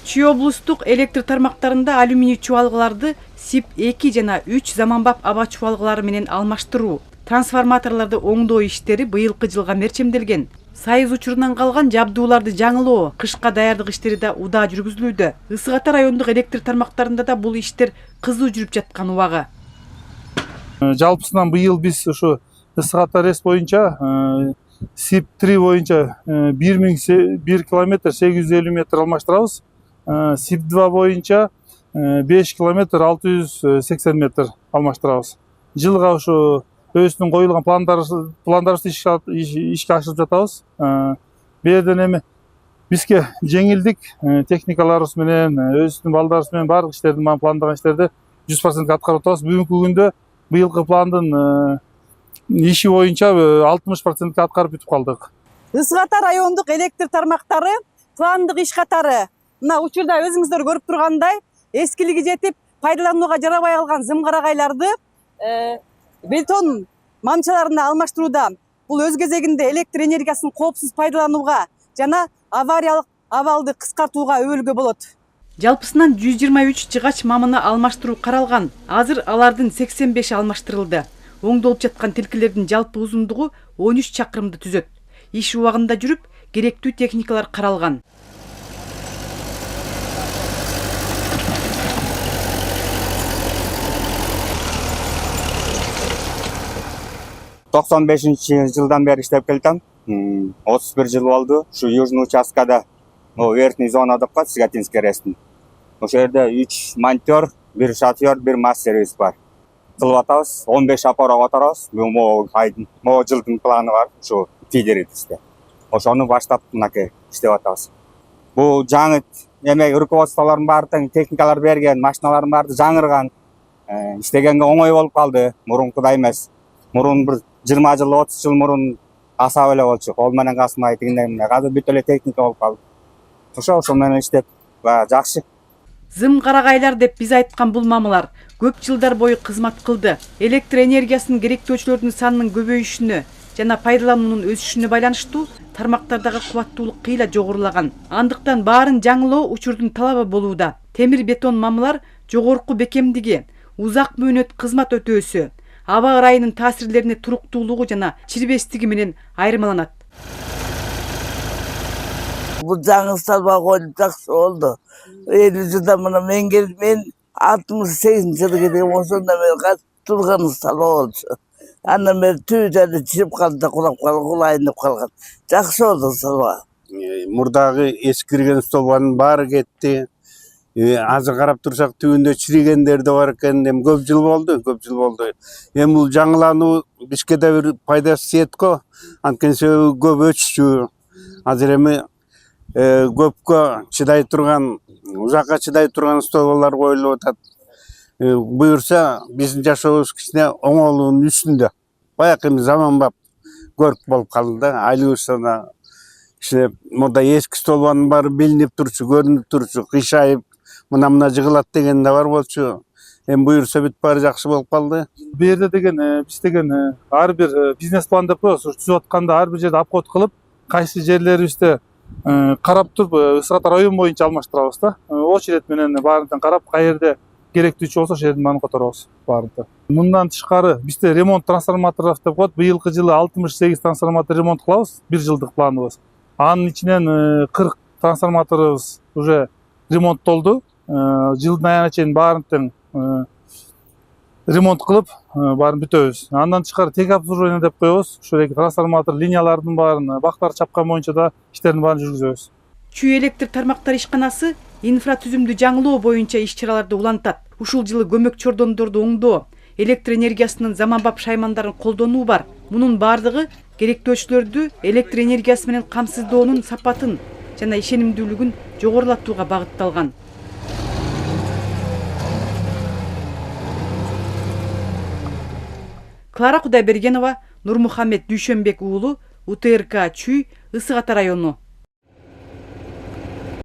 Чүй облустук электр тармактарында алюминий чубалгыларды СИП-2 жана 3 заманбап аба чубалгылары менен алмаштыруу, трансформаторлорду оңдоо иштери быйылкы жылга мерчемделген. Сайыз учурунан калган жабдууларды жаңылоо, кышка даярдык иштери да удаа жүргүзүлүүдө. Ысык Ата райондук электр тармактарында да бул иштер кызуу жүрүп жаткан убагы. Жалпысынан быйыл биз ушу Ысык Ата РЭС боюнча СИП-3 боюнча 1 километр 850 метр алмаштырабыз. СИП-2 боюнча 5 километр 680 метр алмаштырабыз. Жылга ушу өзүнүн коюлган пландарыбызды ишке ашырып жатабыз. Бээрден эми бизге жеңилдик техникаларыбыз менен, өзүбүздүн балдарыбыз менен баардык иштерди, пландаган иштерди 100% аткарып атабыз. Бүгүнкү күндө быйылкы пландын иши боюнча 60% аткарып бүтүп калдык. Ысык Ата райондук электр тармактары пландык иш катары мына учурда өзүңүздөр көрүп тургандай эскилиги жетип пайдаланууга жарабай калган зымгарагайларды бетон мамчаларына алмаштырууда. Бул өз кезегинде электр энергиясын коопсуз пайдаланууга жана авариялык абалды кыскартууга өбөлгө болот. Жалпысынан 123 жыгач мамыны алмаштыруу каралган. Азыр алардын 85 алмаштырылды. Оңдолуп жаткан тилкелердин жалпы узундугу 13 чакырымды түзөт. Иш убагында жүрүп, керектүү техникалар каралган. 95 жылдан бери иштеп келатам. 31 жыл болду. Ушу южный участкада, верхний зона деп коет, Сигатинский РЭСтин. Ошол жерде 3 монтер, 1 шофер, 1 мастер бар. Кылып атабыз, 15 апара отурабыз. Могу жылдын планы бар, ушу фидерибизде. Ошону баштап мынакей иштеп атабыз. Бул жаңы эме руководстволордун баардыгын техникалар берген, машиналардын баардыгы жаңырган. Иштегенге оңой болуп калды, мурункудай эмес. Мурун бир 20 жыл, 30 жыл мурун асап эле болчу. Кол менен касмай тигиндей. Азыр бүт эле техника болуп калды. Ошол менен иштеп жакшы. Зымгарагайлар деп биз айткан бул мамылар көп жылдар бою кызмат кылды. Электр энергиясынын керектөөчүлөрдүн санынын көбөйүшүнө жана пайдалануунун өсүшүнө байланыштуу тармактардагы кубаттуулук кыйла жогорулаган. Андыктан баарын жаңылоо учурдун талабы болууда. Темир бетон мамылар жогорку бекемдиги, узак мөөнөт кызмат өтөөсү, аба ырайынын таасирлерине туруктуулугу жана чирбестиги менен айырмаланат. Бул жаңы столба коюлуп жакшы болду. 50 жылдан мына мен келип, мен 68 жылы келем, ошондо мен турган столба болчу. Андан бери түү жерде чирип калды, кулап калган, кулайын деп калган. Жакшы болду столба. Мурдагы эскирген столбанын баары кетти. Азыр карап турсак түбүндө чиригендер да бар экен. Эми көп жыл болду. Эми бул жаңылануу бизге да бир пайдасы тиет го. Анткени себеби көп өчүчү. Азыр эми көпкө чыдай турган, узакка чыдай турган столбалар коюлуп атат. Буюрса биздин жашообуз кичине оңолуунун үстүндө. Баягы эми заманбап көрк болуп калды да. Айлыбызда кичине мурда эски столбанын баары билинип турчу, көрүнүп турчу, кыйшайып мына жыгылат деген да бар болчу. Эми буюрса бүт баары жакшы болуп калды. Бу жерде деген биз деген ар бир бизнес план деп коебуз. Түзүп атканда ар бир жерде обход кылып, кайсы жерлерибизде карап туруп Ысык Ата район боюнча алмаштырабыз да. Очередь менен баарынтан карап, кай жерде керектүүчү болсо ошол жердин баарын которобуз баарынтан. Мындан тышкары бизде ремонт трансформаторов деп коет. Быйылкы жылы 68 трансформатор ремонт кылабыз, 1 жылдык планыбыз. Анын ичинен 40 трансформаторыбыз уже ремонттолду. Жылдын аягына чейин баарынтан ремонт кылып, баарын бүтөбүз. Андан тышкары тех обслуживание деп коебуз. Ушул трансформатор линиялардын баарын бактар чапкан боюнча да иштердин баарын жүргүзөбүз. Чүй электр тармактар ишканасы инфратүзүмдү жаңылоо боюнча иш-чараларды улантат. Ушул жылы көмөк чордондорду оңдоо, электр энергиясынын заманбап шаймандарын колдонуу бар. Мунун баардыгы керектөөчүлөрдү электр энергиясы менен камсыздоонун сапатын жана ишенимдүүлүгүн жогорулатууга багытталган. Клара Кудайбергенова, Нурмухаммед Дүйшөнбек уулу, УТРК Чүй, Ысык Ата району.